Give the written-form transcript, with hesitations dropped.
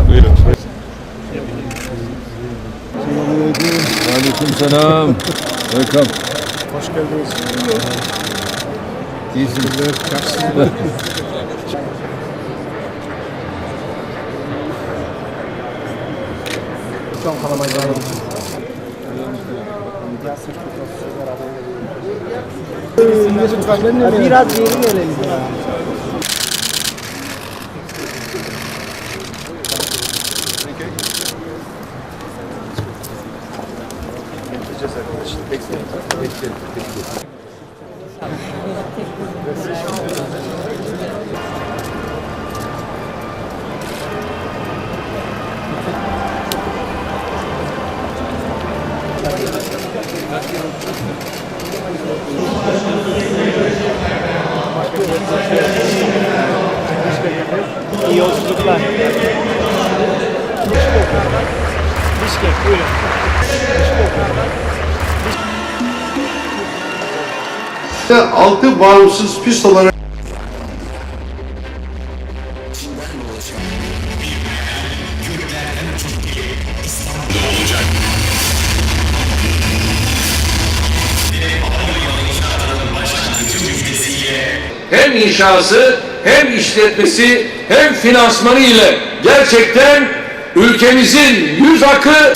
Buyurun. Aleykümselam. Welcome. Hoş geldiniz. İyisinler. Son kalamayı biraz geri gelelim ya. İyi yolculuklar. Bişkek, buyurun. Altı bağımsız pist olarak hem inşası, hem işletmesi, hem finansmanı ile gerçekten ülkemizin yüz akı